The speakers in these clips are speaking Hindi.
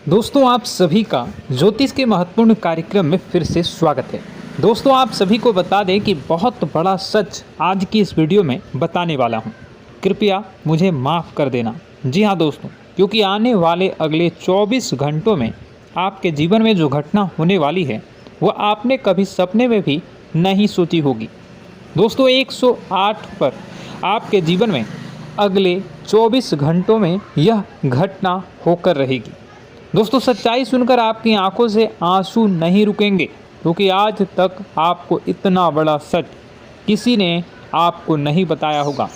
दोस्तों आप सभी का ज्योतिष के महत्वपूर्ण कार्यक्रम में फिर से स्वागत है। दोस्तों आप सभी को बता दें कि बहुत बड़ा सच आज की इस वीडियो में बताने वाला हूं। कृपया मुझे माफ़ कर देना। जी हां दोस्तों, क्योंकि आने वाले अगले 24 घंटों में आपके जीवन में जो घटना होने वाली है वह आपने कभी सपने में भी नहीं सोची होगी। दोस्तों 108 पर आपके जीवन में अगले 24 घंटों में यह घटना होकर रहेगी। दोस्तों सच्चाई सुनकर आपकी आंखों से आंसू नहीं रुकेंगे, क्योंकि आज तक आपको इतना बड़ा सच किसी ने आपको नहीं बताया होगा।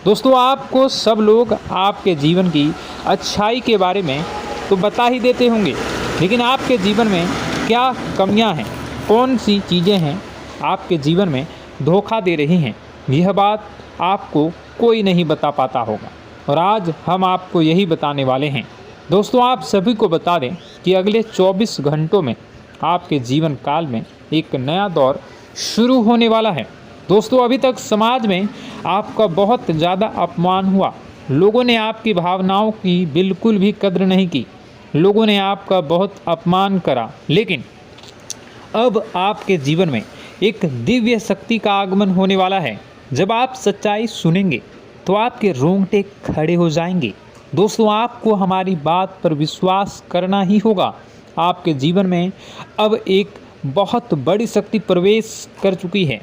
दोस्तों आपको सब लोग आपके जीवन की अच्छाई के बारे में तो बता ही देते होंगे, लेकिन आपके जीवन में क्या कमियां हैं, कौन सी चीज़ें हैं आपके जीवन में धोखा दे रही हैं, यह बात आपको कोई नहीं बता पाता होगा। और आज हम आपको यही बताने वाले हैं। दोस्तों आप सभी को बता दें कि अगले 24 घंटों में आपके जीवन काल में एक नया दौर शुरू होने वाला है। दोस्तों अभी तक समाज में आपका बहुत ज़्यादा अपमान हुआ, लोगों ने आपकी भावनाओं की बिल्कुल भी कद्र नहीं की, लोगों ने आपका बहुत अपमान करा, लेकिन अब आपके जीवन में एक दिव्य शक्ति का आगमन होने वाला है। जब आप सच्चाई सुनेंगे तो आपके रोंगटे खड़े हो जाएंगे। दोस्तों आपको हमारी बात पर विश्वास करना ही होगा। आपके जीवन में अब एक बहुत बड़ी शक्ति प्रवेश कर चुकी है।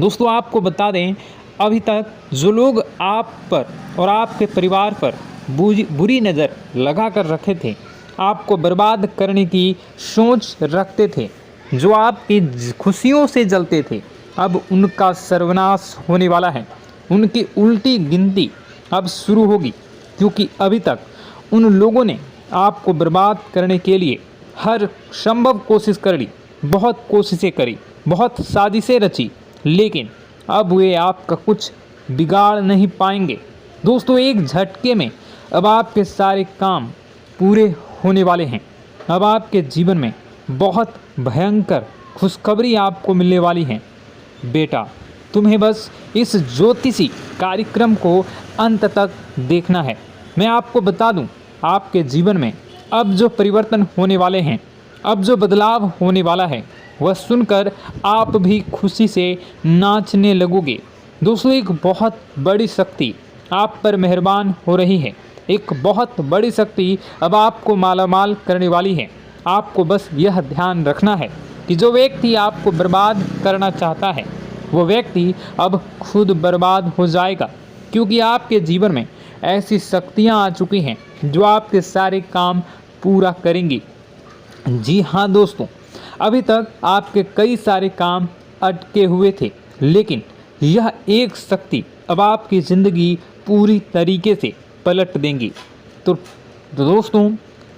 दोस्तों आपको बता दें, अभी तक जो लोग आप पर और आपके परिवार पर बुरी नज़र लगा कर रखे थे, आपको बर्बाद करने की सोच रखते थे, जो आपकी खुशियों से जलते थे, अब उनका सर्वनाश होने वाला है। उनकी उल्टी गिनती अब शुरू होगी, क्योंकि अभी तक उन लोगों ने आपको बर्बाद करने के लिए हर संभव कोशिश कर ली, बहुत कोशिशें करी, बहुत साजिशें रची, लेकिन अब वे आपका कुछ बिगाड़ नहीं पाएंगे। दोस्तों एक झटके में अब आपके सारे काम पूरे होने वाले हैं। अब आपके जीवन में बहुत भयंकर खुशखबरी आपको मिलने वाली है। बेटा तुम्हें बस इस ज्योतिषी कार्यक्रम को अंत तक देखना है। मैं आपको बता दूं, आपके जीवन में अब जो परिवर्तन होने वाले हैं, अब जो बदलाव होने वाला है, वह सुनकर आप भी खुशी से नाचने लगोगे। दोस्तों एक बहुत बड़ी शक्ति आप पर मेहरबान हो रही है। एक बहुत बड़ी शक्ति अब आपको मालामाल करने वाली है। आपको बस यह ध्यान रखना है कि जो व्यक्ति आपको बर्बाद करना चाहता है, वो व्यक्ति अब खुद बर्बाद हो जाएगा, क्योंकि आपके जीवन में ऐसी शक्तियाँ आ चुकी हैं जो आपके सारे काम पूरा करेंगी। जी हाँ दोस्तों, अभी तक आपके कई सारे काम अटके हुए थे, लेकिन यह एक शक्ति अब आपकी ज़िंदगी पूरी तरीके से पलट देंगी। तो दोस्तों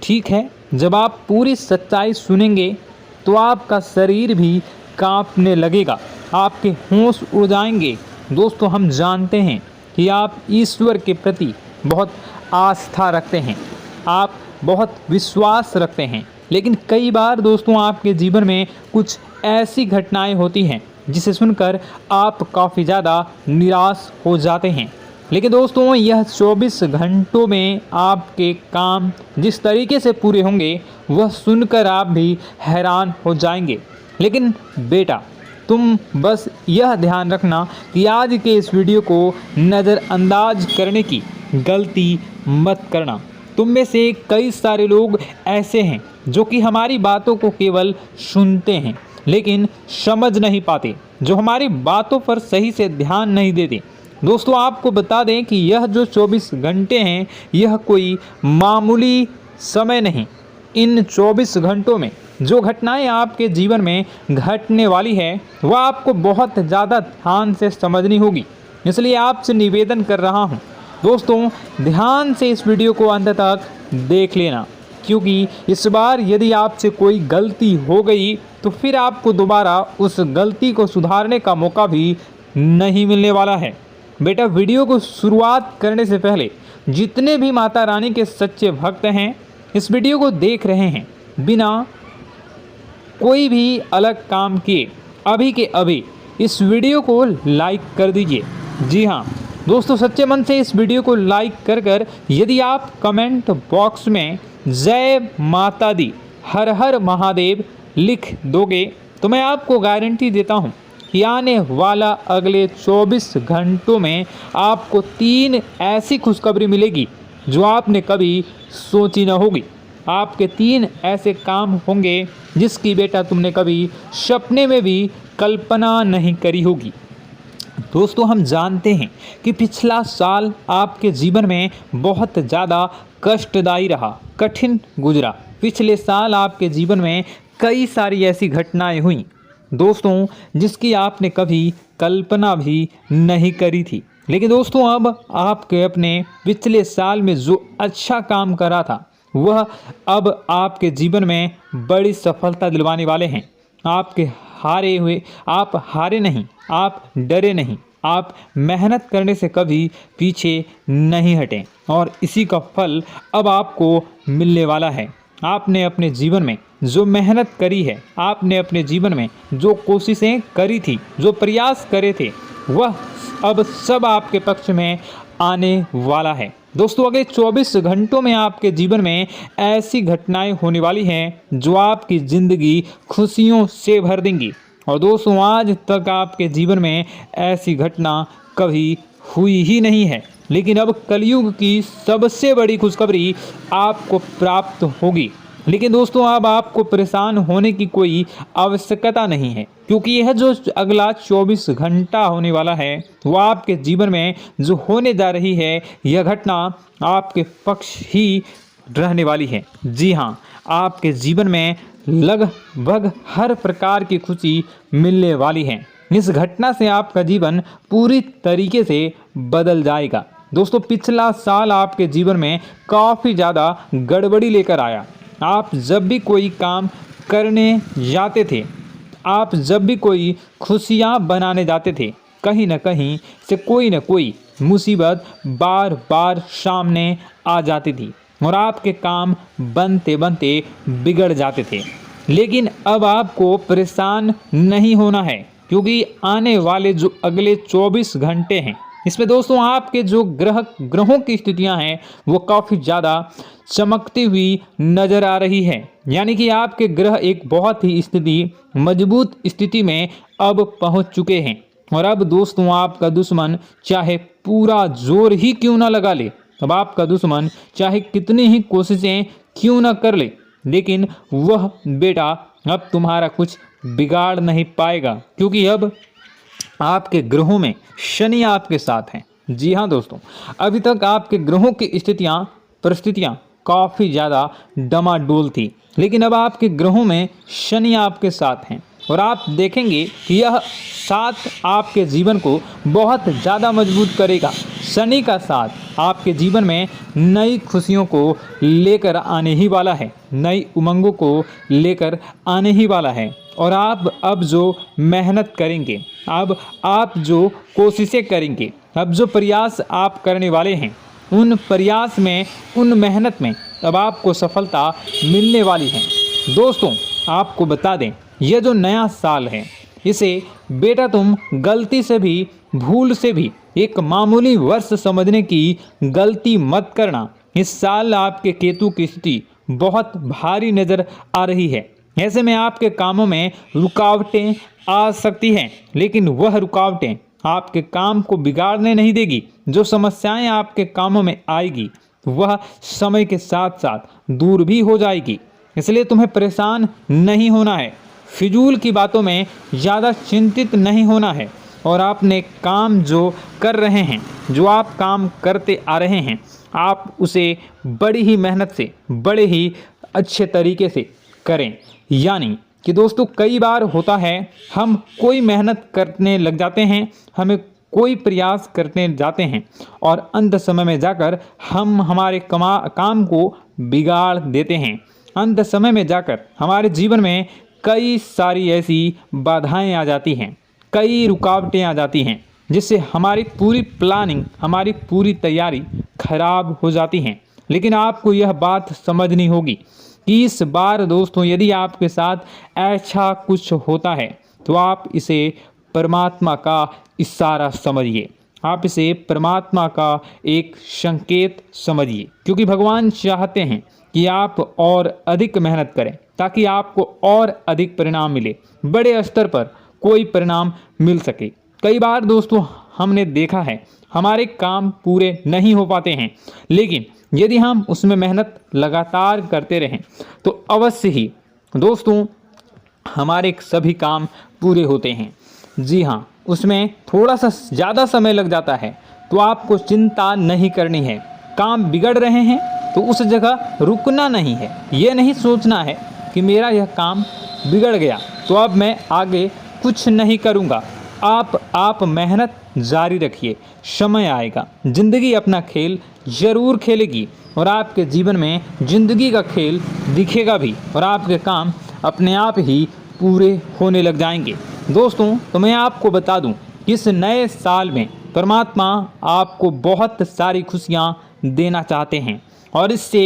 ठीक है, जब आप पूरी सच्चाई सुनेंगे तो आपका शरीर भी कांपने लगेगा, आपके होश उड़ जाएंगे। दोस्तों हम जानते हैं कि आप ईश्वर के प्रति बहुत आस्था रखते हैं, आप बहुत विश्वास रखते हैं, लेकिन कई बार दोस्तों आपके जीवन में कुछ ऐसी घटनाएं होती हैं जिसे सुनकर आप काफ़ी ज़्यादा निराश हो जाते हैं। लेकिन दोस्तों यह 24 घंटों में आपके काम जिस तरीके से पूरे होंगे वह सुनकर आप भी हैरान हो जाएंगे। लेकिन बेटा तुम बस यह ध्यान रखना कि आज के इस वीडियो को नज़रअंदाज करने की गलती मत करना। तुम में से कई सारे लोग ऐसे हैं जो कि हमारी बातों को केवल सुनते हैं लेकिन समझ नहीं पाते, जो हमारी बातों पर सही से ध्यान नहीं देते। दोस्तों आपको बता दें कि यह जो 24 घंटे हैं यह कोई मामूली समय नहीं। इन 24 घंटों में जो घटनाएं आपके जीवन में घटने वाली है वह आपको बहुत ज़्यादा ध्यान से समझनी होगी। इसलिए आपसे निवेदन कर रहा हूं, दोस्तों ध्यान से इस वीडियो को अंत तक देख लेना, क्योंकि इस बार यदि आपसे कोई गलती हो गई तो फिर आपको दोबारा उस गलती को सुधारने का मौका भी नहीं मिलने वाला है। बेटा वीडियो को शुरुआत करने से पहले जितने भी माता रानी के सच्चे भक्त हैं इस वीडियो को देख रहे हैं, बिना कोई भी अलग काम किए अभी के अभी इस वीडियो को लाइक कर दीजिए। जी हाँ दोस्तों, सच्चे मन से इस वीडियो को लाइक कर यदि आप कमेंट बॉक्स में जय माता दी, हर हर महादेव लिख दोगे तो मैं आपको गारंटी देता हूँ कि आने वाला अगले 24 घंटों में आपको 3 ऐसी खुशखबरी मिलेगी जो आपने कभी सोची न होगी। आपके 3 ऐसे काम होंगे जिसकी बेटा तुमने कभी सपने में भी कल्पना नहीं करी होगी। दोस्तों, हम जानते हैं कि पिछला साल आपके जीवन में बहुत ज़्यादा कष्टदायी रहा, कठिन गुजरा। पिछले साल आपके जीवन में कई सारी ऐसी घटनाएं हुई दोस्तों जिसकी आपने कभी कल्पना भी नहीं करी थी। लेकिन दोस्तों, अब आपके अपने पिछले साल में जो अच्छा काम करा था वह अब आपके जीवन में बड़ी सफलता दिलवाने वाले हैं। आप हारे नहीं, आप डरे नहीं, आप मेहनत करने से कभी पीछे नहीं हटें और इसी का फल अब आपको मिलने वाला है। आपने अपने जीवन में जो मेहनत करी है, आपने अपने जीवन में जो कोशिशें करी थी, जो प्रयास करे थे, वह अब सब आपके पक्ष में आने वाला है। दोस्तों, अगले 24 घंटों में आपके जीवन में ऐसी घटनाएं होने वाली हैं जो आपकी ज़िंदगी खुशियों से भर देंगी। और दोस्तों, आज तक आपके जीवन में ऐसी घटना कभी हुई ही नहीं है, लेकिन अब कलयुग की सबसे बड़ी खुशखबरी आपको प्राप्त होगी। लेकिन दोस्तों, अब आपको परेशान होने की कोई आवश्यकता नहीं है, क्योंकि यह जो अगला 24 घंटा होने वाला है वह आपके जीवन में जो होने जा रही है यह घटना आपके पक्ष ही रहने वाली है। जी हाँ, आपके जीवन में लगभग हर प्रकार की खुशी मिलने वाली है। इस घटना से आपका जीवन पूरी तरीके से बदल जाएगा। दोस्तों, पिछला साल आपके जीवन में काफ़ी ज़्यादा गड़बड़ी लेकर आया। आप जब भी कोई काम करने जाते थे, आप जब भी कोई खुशियाँ बनाने जाते थे, कहीं न कहीं से कोई न कोई मुसीबत बार बार सामने आ जाती थी और आपके काम बनते बनते बिगड़ जाते थे। लेकिन अब आपको परेशान नहीं होना है, क्योंकि आने वाले जो अगले 24 घंटे हैं इसमें दोस्तों आपके जो ग्रहों की स्थितियां हैं वो काफ़ी ज़्यादा चमकती हुई नज़र आ रही है। यानी कि आपके ग्रह एक बहुत ही मजबूत स्थिति में अब पहुंच चुके हैं। और अब दोस्तों, आपका दुश्मन चाहे पूरा जोर ही क्यों ना लगा ले, अब आपका दुश्मन चाहे कितनी ही कोशिशें क्यों ना कर ले, लेकिन वह बेटा अब तुम्हारा कुछ बिगाड़ नहीं पाएगा, क्योंकि अब आपके ग्रहों में शनि आपके साथ हैं। जी हाँ दोस्तों, अभी तक आपके ग्रहों की परिस्थितियाँ काफ़ी ज़्यादा डमाडोल थी, लेकिन अब आपके ग्रहों में शनि आपके साथ हैं और आप देखेंगे कि यह साथ आपके जीवन को बहुत ज़्यादा मजबूत करेगा। शनि का साथ आपके जीवन में नई खुशियों को लेकर आने ही वाला है, नई उमंगों को लेकर आने ही वाला है। और आप अब जो मेहनत करेंगे, अब आप जो कोशिशें करेंगे, अब जो प्रयास आप करने वाले हैं, उन प्रयास में, उन मेहनत में अब आपको सफलता मिलने वाली है। दोस्तों, आपको बता दें, यह जो नया साल है इसे बेटा तुम गलती से भी, भूल से भी एक मामूली वर्ष समझने की गलती मत करना। इस साल आपके केतु की स्थिति बहुत भारी नज़र आ रही है। ऐसे में आपके कामों में रुकावटें आ सकती हैं, लेकिन वह रुकावटें आपके काम को बिगाड़ने नहीं देगी। जो समस्याएं आपके कामों में आएगी वह समय के साथ साथ दूर भी हो जाएगी। इसलिए तुम्हें परेशान नहीं होना है, फिजूल की बातों में ज़्यादा चिंतित नहीं होना है। और आपने काम जो कर रहे हैं, जो आप काम करते आ रहे हैं, आप उसे बड़ी ही मेहनत से, बड़े ही अच्छे तरीके से करें। यानी कि दोस्तों, कई बार होता है हम कोई मेहनत करने लग जाते हैं, हमें कोई प्रयास करने जाते हैं और अंत समय में जाकर हम हमारे काम को बिगाड़ देते हैं। अंत समय में जाकर हमारे जीवन में कई सारी ऐसी बाधाएं आ जाती हैं, कई रुकावटें आ जाती हैं, जिससे हमारी पूरी प्लानिंग, हमारी पूरी तैयारी खराब हो जाती हैं। लेकिन आपको यह बात समझनी होगी कि इस बार दोस्तों, यदि आपके साथ ऐसा कुछ होता है तो आप इसे परमात्मा का इशारा समझिए। आप इसे परमात्मा का एक संकेत समझिए, क्योंकि भगवान चाहते हैं कि आप और अधिक मेहनत करें ताकि आपको और अधिक परिणाम मिले, बड़े स्तर पर कोई परिणाम मिल सके। कई बार दोस्तों हमने देखा है हमारे काम पूरे नहीं हो पाते हैं, लेकिन यदि हम उसमें मेहनत लगातार करते रहें तो अवश्य ही दोस्तों हमारे सभी काम पूरे होते हैं। जी हाँ, उसमें थोड़ा सा ज़्यादा समय लग जाता है तो आपको चिंता नहीं करनी है। काम बिगड़ रहे हैं तो उस जगह रुकना नहीं है, ये नहीं सोचना है कि मेरा यह काम बिगड़ गया तो अब मैं आगे कुछ नहीं करूँगा। आप मेहनत जारी रखिए, समय आएगा, ज़िंदगी अपना खेल ज़रूर खेलेगी और आपके जीवन में ज़िंदगी का खेल दिखेगा भी और आपके काम अपने आप ही पूरे होने लग जाएंगे। दोस्तों तो मैं आपको बता दूं कि इस नए साल में परमात्मा आपको बहुत सारी खुशियां देना चाहते हैं और इससे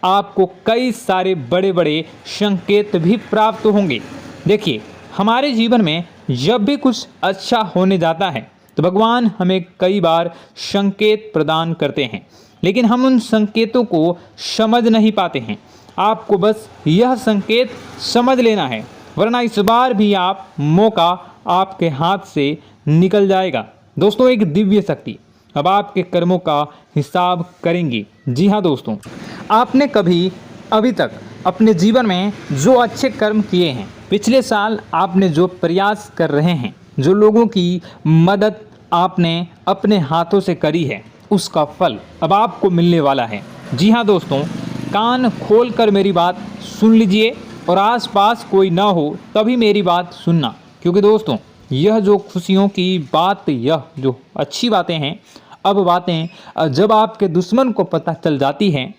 आपको कई सारे बड़े बड़े संकेत भी प्राप्त होंगे। देखिए, हमारे जीवन में जब भी कुछ अच्छा होने जाता है तो भगवान हमें कई बार संकेत प्रदान करते हैं, लेकिन हम उन संकेतों को समझ नहीं पाते हैं। आपको बस यह संकेत समझ लेना है, वरना इस बार भी आप मौका आपके हाथ से निकल जाएगा। दोस्तों, एक दिव्य शक्ति अब आपके कर्मों का हिसाब करेंगी। जी हाँ दोस्तों, आपने कभी अभी तक अपने जीवन में जो अच्छे कर्म किए हैं, पिछले साल आपने जो प्रयास कर रहे हैं, जो लोगों की मदद आपने अपने हाथों से करी है, उसका फल अब आपको मिलने वाला है। जी हाँ दोस्तों, कान खोल कर मेरी बात सुन लीजिए और आसपास कोई ना हो तभी मेरी बात सुनना, क्योंकि दोस्तों यह जो खुशियों की बात, यह जो अच्छी बातें हैं, अब बातें जब आपके दुश्मन को पता चल जाती हैं,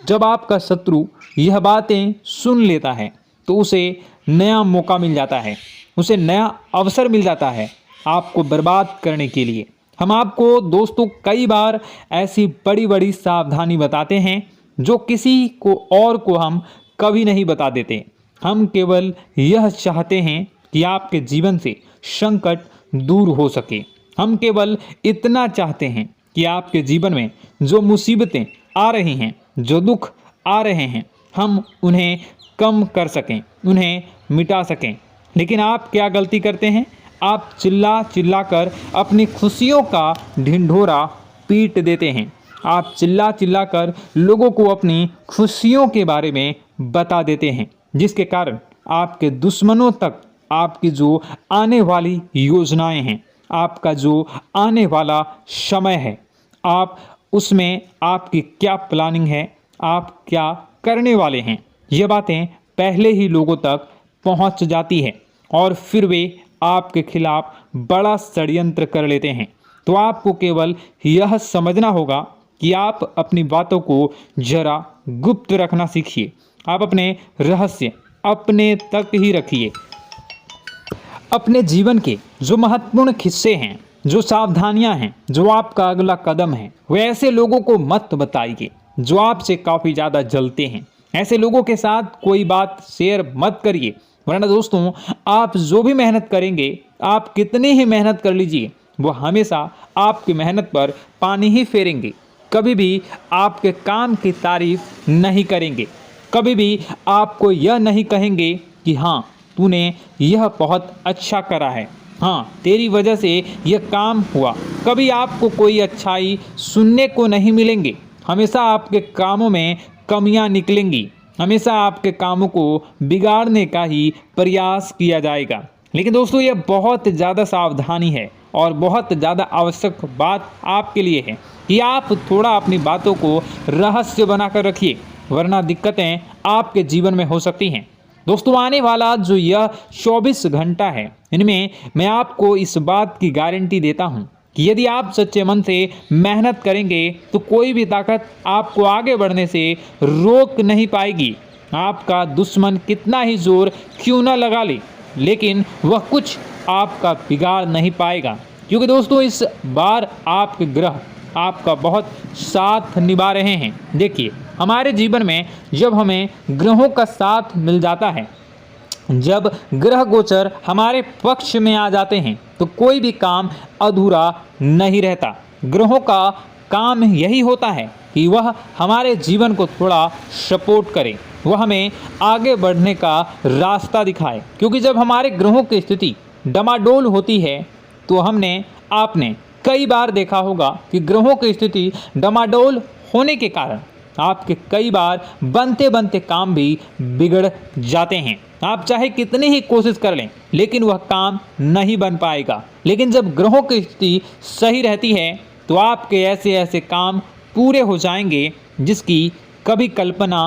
जब आपका शत्रु यह बातें सुन लेता है तो उसे नया मौका मिल जाता है, उसे नया अवसर मिल जाता है आपको बर्बाद करने के लिए। हम आपको दोस्तों कई बार ऐसी बड़ी बड़ी सावधानी बताते हैं जो किसी को और को हम कभी नहीं बता देते। हम केवल यह चाहते हैं कि आपके जीवन से संकट दूर हो सके। हम केवल इतना चाहते हैं कि आपके जीवन में जो मुसीबतें आ रही हैं, जो दुख आ रहे हैं, हम उन्हें कम कर सकें, उन्हें मिटा सकें। लेकिन आप क्या गलती करते हैं? आप चिल्ला चिल्ला कर अपनी खुशियों का ढिंढोरा पीट देते हैं। आप चिल्ला चिल्ला कर लोगों को अपनी खुशियों के बारे में बता देते हैं, जिसके कारण आपके दुश्मनों तक आपकी जो आने वाली योजनाएं हैं, आपका जो आने वाला समय है, आप उसमें आपकी क्या प्लानिंग है, आप क्या करने वाले हैं, ये बातें पहले ही लोगों तक पहुंच जाती है और फिर वे आपके खिलाफ बड़ा षड्यंत्र कर लेते हैं। तो आपको केवल यह समझना होगा कि आप अपनी बातों को जरा गुप्त रखना सीखिए। आप अपने रहस्य अपने तक ही रखिए। अपने जीवन के जो महत्वपूर्ण हिस्से हैं, जो सावधानियां हैं, जो आपका अगला कदम है, वे ऐसे लोगों को मत बताइए जो आपसे काफ़ी ज़्यादा जलते हैं। ऐसे लोगों के साथ कोई बात शेयर मत करिए, वरना दोस्तों आप जो भी मेहनत करेंगे, आप कितनी ही मेहनत कर लीजिए, वो हमेशा आपकी मेहनत पर पानी ही फेरेंगे। कभी भी आपके काम की तारीफ नहीं करेंगे, कभी भी आपको यह नहीं कहेंगे कि हाँ तूने यह बहुत अच्छा करा है, हाँ तेरी वजह से यह काम हुआ। कभी आपको कोई अच्छाई सुनने को नहीं मिलेंगे। हमेशा आपके कामों में कमियां निकलेंगी, हमेशा आपके कामों को बिगाड़ने का ही प्रयास किया जाएगा। लेकिन दोस्तों यह बहुत ज़्यादा सावधानी है और बहुत ज़्यादा आवश्यक बात आपके लिए है कि आप थोड़ा अपनी बातों को रहस्य बनाकर रखिए, वरना दिक्कतें आपके जीवन में हो सकती हैं। दोस्तों आने वाला जो यह 24 घंटा है, इनमें मैं आपको इस बात की गारंटी देता हूँ कि यदि आप सच्चे मन से मेहनत करेंगे तो कोई भी ताकत आपको आगे बढ़ने से रोक नहीं पाएगी। आपका दुश्मन कितना ही जोर क्यों न लगा ले, लेकिन वह कुछ आपका बिगाड़ नहीं पाएगा, क्योंकि दोस्तों इस बार आपके ग्रह आपका बहुत साथ निभा रहे हैं। देखिए, हमारे जीवन में जब हमें ग्रहों का साथ मिल जाता है जब ग्रह गोचर हमारे पक्ष में आ जाते हैं तो कोई भी काम अधूरा नहीं रहता। ग्रहों का काम यही होता है कि वह हमारे जीवन को थोड़ा सपोर्ट करे, वह हमें आगे बढ़ने का रास्ता दिखाए। क्योंकि जब हमारे ग्रहों की स्थिति डमाडोल होती है तो आपने कई बार देखा होगा कि ग्रहों की स्थिति डमाडोल होने के कारण आपके कई बार बनते बनते काम भी बिगड़ जाते हैं। आप चाहे कितनी ही कोशिश कर लें लेकिन वह काम नहीं बन पाएगा। लेकिन जब ग्रहों की स्थिति सही रहती है तो आपके ऐसे ऐसे काम पूरे हो जाएंगे जिसकी कभी कल्पना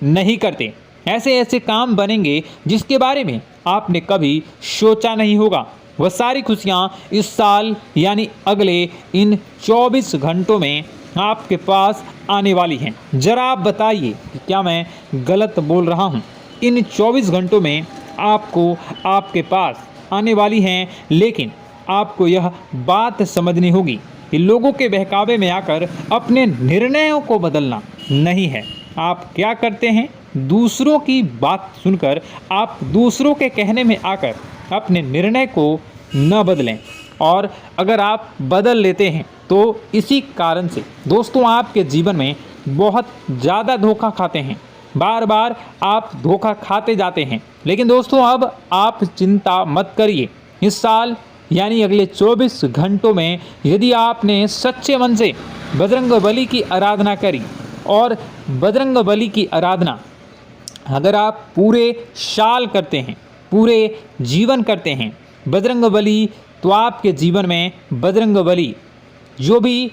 नहीं करते। ऐसे ऐसे काम बनेंगे जिसके बारे में आपने कभी सोचा नहीं होगा। वह सारी खुशियाँ इस साल यानी अगले इन 24 घंटों में आपके पास आने वाली हैं। जरा आप बताइए कि क्या मैं गलत बोल रहा हूँ? इन 24 घंटों में आपको आपके पास आने वाली हैं, लेकिन आपको यह बात समझनी होगी कि लोगों के बहकावे में आकर अपने निर्णयों को बदलना नहीं है। आप क्या करते हैं? दूसरों की बात सुनकर आप दूसरों के कहने में आकर अपने निर्णय को न बदलें, और अगर आप बदल लेते हैं तो इसी कारण से दोस्तों आपके जीवन में बहुत ज़्यादा धोखा खाते हैं। बार बार आप धोखा खाते जाते हैं। लेकिन दोस्तों अब आप चिंता मत करिए। इस साल यानी अगले 24 घंटों में यदि आपने सच्चे मन से बजरंगबली की आराधना करी, और बजरंगबली की आराधना अगर आप पूरे साल करते हैं, पूरे जीवन करते हैं बजरंगबली, तो आपके जीवन में बजरंगबली जो भी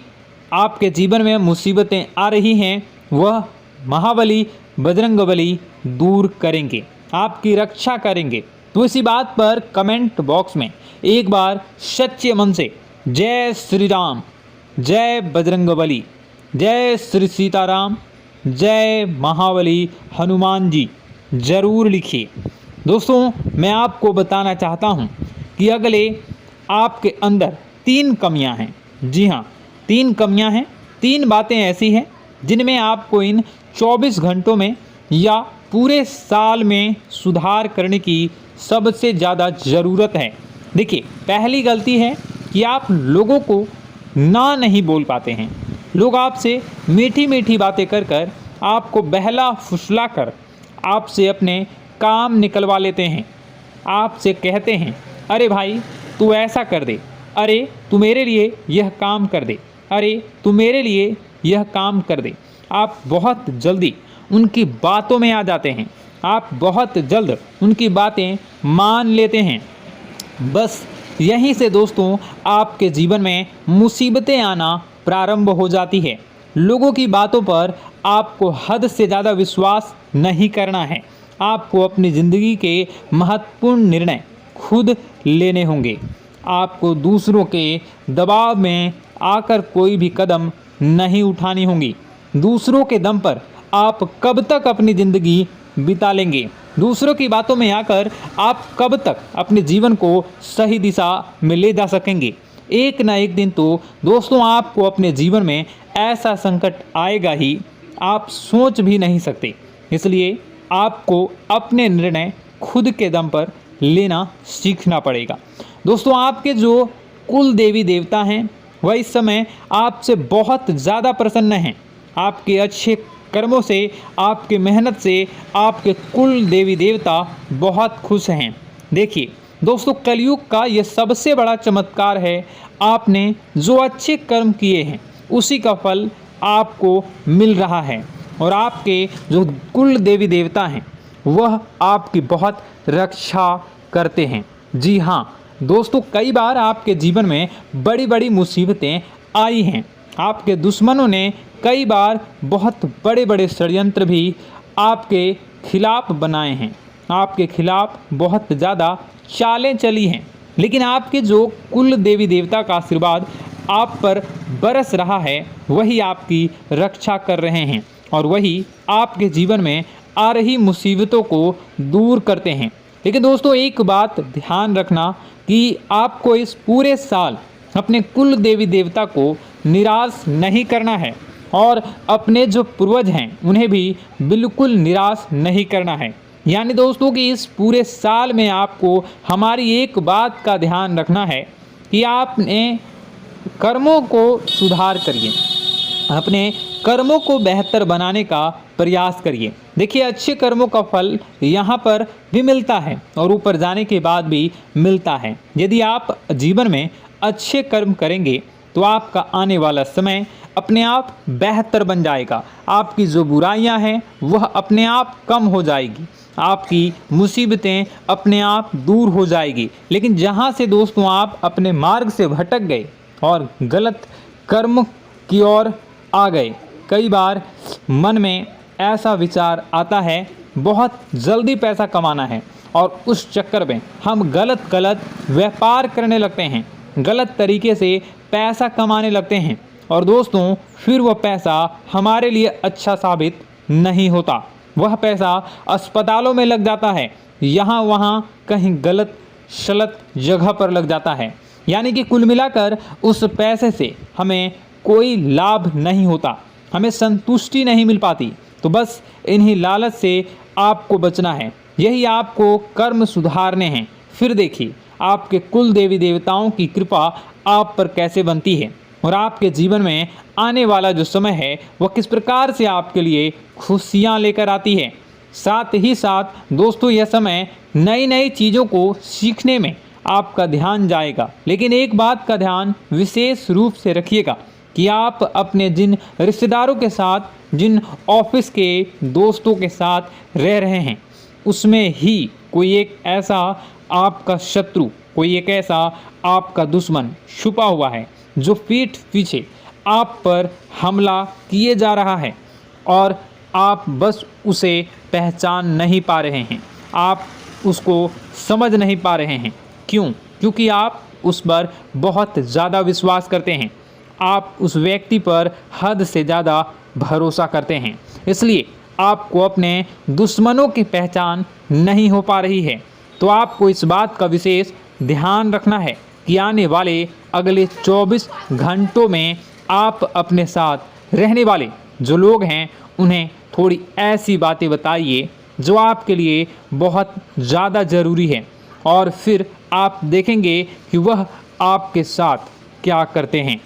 आपके जीवन में मुसीबतें आ रही हैं वह महाबली बजरंगबली दूर करेंगे, आपकी रक्षा करेंगे। तो इसी बात पर कमेंट बॉक्स में एक बार सच्चे मन से जय श्री राम, जय बजरंगबली, जय श्री सीताराम, जय महाबली हनुमान जी ज़रूर लिखिए। दोस्तों मैं आपको बताना चाहता हूँ कि अगले आपके अंदर 3 कमियां हैं। जी हाँ, 3 कमियां हैं। 3 बातें ऐसी हैं जिनमें आपको इन 24 घंटों में या पूरे साल में सुधार करने की सबसे ज़्यादा ज़रूरत है। देखिए, पहली गलती है कि आप लोगों को ना नहीं बोल पाते हैं। लोग आपसे मीठी मीठी बातें कर कर आपको बहला फुसला कर आपसे अपने काम निकलवा लेते हैं। आपसे कहते हैं, अरे भाई तू ऐसा कर दे, अरे तू मेरे लिए यह काम कर दे, अरे तू मेरे लिए यह काम कर दे। आप बहुत जल्दी उनकी बातों में आ जाते हैं, आप बहुत जल्द उनकी बातें मान लेते हैं। बस यहीं से दोस्तों आपके जीवन में मुसीबतें आना प्रारंभ हो जाती है। लोगों की बातों पर आपको हद से ज़्यादा विश्वास नहीं करना है। आपको अपनी ज़िंदगी के महत्वपूर्ण निर्णय खुद लेने होंगे। आपको दूसरों के दबाव में आकर कोई भी कदम नहीं उठानी होगी। दूसरों के दम पर आप कब तक अपनी ज़िंदगी बिता लेंगे? दूसरों की बातों में आकर आप कब तक अपने जीवन को सही दिशा में ले जा सकेंगे? एक ना एक दिन तो दोस्तों आपको अपने जीवन में ऐसा संकट आएगा ही, आप सोच भी नहीं सकते। इसलिए आपको अपने निर्णय खुद के दम पर लेना सीखना पड़ेगा। दोस्तों आपके जो कुल देवी देवता हैं वह इस समय आपसे बहुत ज़्यादा प्रसन्न हैं। आपके अच्छे कर्मों से, आपके मेहनत से आपके कुल देवी देवता बहुत खुश हैं। देखिए दोस्तों, कलयुग का ये सबसे बड़ा चमत्कार है। आपने जो अच्छे कर्म किए हैं उसी का फल आपको मिल रहा है, और आपके जो कुल देवी देवता हैं वह आपकी बहुत रक्षा करते हैं। जी हाँ दोस्तों, कई बार आपके जीवन में बड़ी बड़ी मुसीबतें आई हैं। आपके दुश्मनों ने कई बार बहुत बड़े बड़े षड्यंत्र भी आपके खिलाफ बनाए हैं, आपके खिलाफ बहुत ज़्यादा चालें चली हैं। लेकिन आपके जो कुल देवी देवता का आशीर्वाद आप पर बरस रहा है वही आपकी रक्षा कर रहे हैं, और वही आपके जीवन में आ रही मुसीबतों को दूर करते हैं। लेकिन दोस्तों एक बात ध्यान रखना कि आपको इस पूरे साल अपने कुल देवी देवता को निराश नहीं करना है, और अपने जो पूर्वज हैं उन्हें भी बिल्कुल निराश नहीं करना है। यानी दोस्तों कि इस पूरे साल में आपको हमारी एक बात का ध्यान रखना है कि आपने कर्मों को सुधार करिए, अपने कर्मों को बेहतर बनाने का प्रयास करिए। देखिए, अच्छे कर्मों का फल यहाँ पर भी मिलता है और ऊपर जाने के बाद भी मिलता है। यदि आप जीवन में अच्छे कर्म करेंगे तो आपका आने वाला समय अपने आप बेहतर बन जाएगा। आपकी जो बुराइयां हैं वह अपने आप कम हो जाएगी, आपकी मुसीबतें अपने आप दूर हो जाएगी। लेकिन जहां से दोस्तों आप अपने मार्ग से भटक गए और गलत कर्म की ओर आ गए, कई बार मन में ऐसा विचार आता है बहुत जल्दी पैसा कमाना है और उस चक्कर में हम गलत व्यापार करने लगते हैं, गलत तरीके से पैसा कमाने लगते हैं और दोस्तों फिर वह पैसा हमारे लिए अच्छा साबित नहीं होता। वह पैसा अस्पतालों में लग जाता है, यहाँ वहाँ कहीं गलत शलत जगह पर लग जाता है। यानी कि कुल मिलाकर उस पैसे से हमें कोई लाभ नहीं होता, हमें संतुष्टि नहीं मिल पाती। तो बस इन्हीं लालच से आपको बचना है, यही आपको कर्म सुधारने हैं। फिर देखिए आपके कुल देवी देवताओं की कृपा आप पर कैसे बनती है और आपके जीवन में आने वाला जो समय है वह किस प्रकार से आपके लिए खुशियाँ लेकर आती है। साथ ही साथ दोस्तों यह समय नई नई चीज़ों को सीखने में आपका ध्यान जाएगा। लेकिन एक बात का ध्यान विशेष रूप से रखिएगा कि आप अपने जिन रिश्तेदारों के साथ, जिन ऑफिस के दोस्तों के साथ रह रहे हैं, उसमें ही कोई एक ऐसा आपका शत्रु, कोई एक ऐसा आपका दुश्मन छुपा हुआ है जो पीठ पीछे आप पर हमला किए जा रहा है और आप बस उसे पहचान नहीं पा रहे हैं, आप उसको समझ नहीं पा रहे हैं। क्यों? क्योंकि आप उस पर बहुत ज़्यादा विश्वास करते हैं, आप उस व्यक्ति पर हद से ज़्यादा भरोसा करते हैं, इसलिए आपको अपने दुश्मनों की पहचान नहीं हो पा रही है। तो आपको इस बात का विशेष ध्यान रखना है कि आने वाले अगले 24 घंटों में आप अपने साथ रहने वाले जो लोग हैं उन्हें थोड़ी ऐसी बातें बताइए जो आपके लिए बहुत ज़्यादा ज़रूरी है और फिर आप देखेंगे कि वह आपके साथ क्या करते हैं।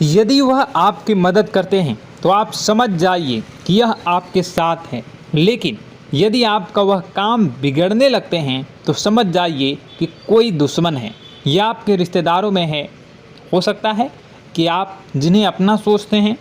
यदि वह आपकी मदद करते हैं तो आप समझ जाइए कि यह आपके साथ है, लेकिन यदि आपका वह काम बिगड़ने लगते हैं तो समझ जाइए कि कोई दुश्मन है या आपके रिश्तेदारों में है। हो सकता है कि आप जिन्हें अपना सोचते हैं,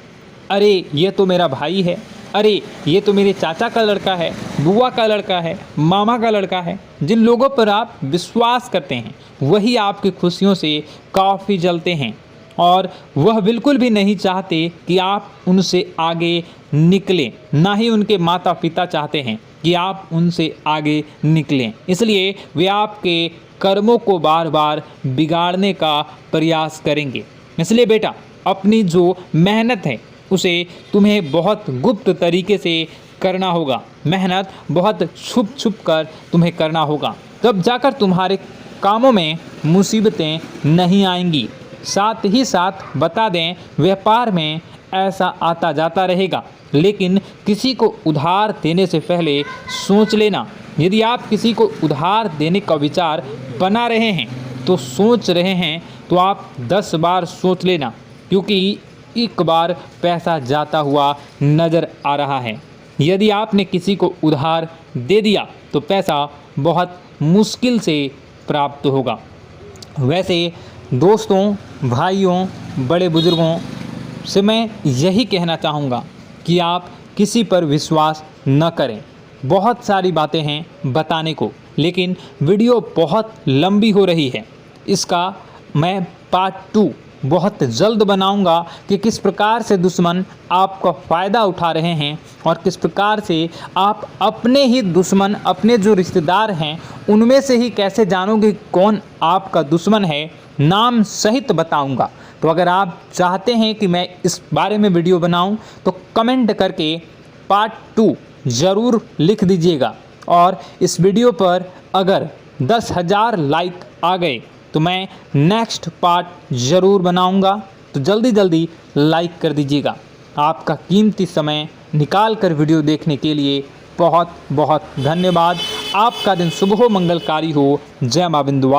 अरे ये तो मेरा भाई है, अरे ये तो मेरे चाचा का लड़का है, बुआ का लड़का है, मामा का लड़का है, जिन लोगों पर आप विश्वास करते हैं वही आपकी खुशियों से काफ़ी जलते हैं और वह बिल्कुल भी नहीं चाहते कि आप उनसे आगे निकलें, ना ही उनके माता पिता चाहते हैं कि आप उनसे आगे निकलें। इसलिए वे आपके कर्मों को बार बार बिगाड़ने का प्रयास करेंगे। इसलिए बेटा, अपनी जो मेहनत है उसे तुम्हें बहुत गुप्त तरीके से करना होगा, मेहनत बहुत छुप छुप कर तुम्हें करना होगा, तब जाकर तुम्हारे कामों में मुसीबतें नहीं आएंगी। साथ ही साथ बता दें, व्यापार में ऐसा आता जाता रहेगा, लेकिन किसी को उधार देने से पहले सोच लेना। यदि आप किसी को उधार देने का विचार बना रहे हैं तो सोच रहे हैं तो आप 10 बार सोच लेना, क्योंकि एक बार पैसा जाता हुआ नज़र आ रहा है। यदि आपने किसी को उधार दे दिया तो पैसा बहुत मुश्किल से प्राप्त होगा। वैसे दोस्तों, भाइयों, बड़े बुजुर्गों से मैं यही कहना चाहूँगा कि आप किसी पर विश्वास न करें। बहुत सारी बातें हैं बताने को, लेकिन वीडियो बहुत लंबी हो रही है। इसका मैं पार्ट 2 बहुत जल्द बनाऊंगा कि किस प्रकार से दुश्मन आपका फ़ायदा उठा रहे हैं और किस प्रकार से आप अपने ही दुश्मन, अपने जो रिश्तेदार हैं उनमें से ही कैसे जानोगे कौन आपका दुश्मन है, नाम सहित बताऊंगा। तो अगर आप चाहते हैं कि मैं इस बारे में वीडियो बनाऊं तो कमेंट करके पार्ट 2 ज़रूर लिख दीजिएगा। और इस वीडियो पर अगर 10,000 लाइक आ गए तो मैं नेक्स्ट पार्ट ज़रूर बनाऊंगा। तो जल्दी जल्दी लाइक कर दीजिएगा। आपका कीमती समय निकाल कर वीडियो देखने के लिए बहुत बहुत धन्यवाद। आपका दिन शुभ हो, मंगलकारी हो। जय मां बिंदुआ।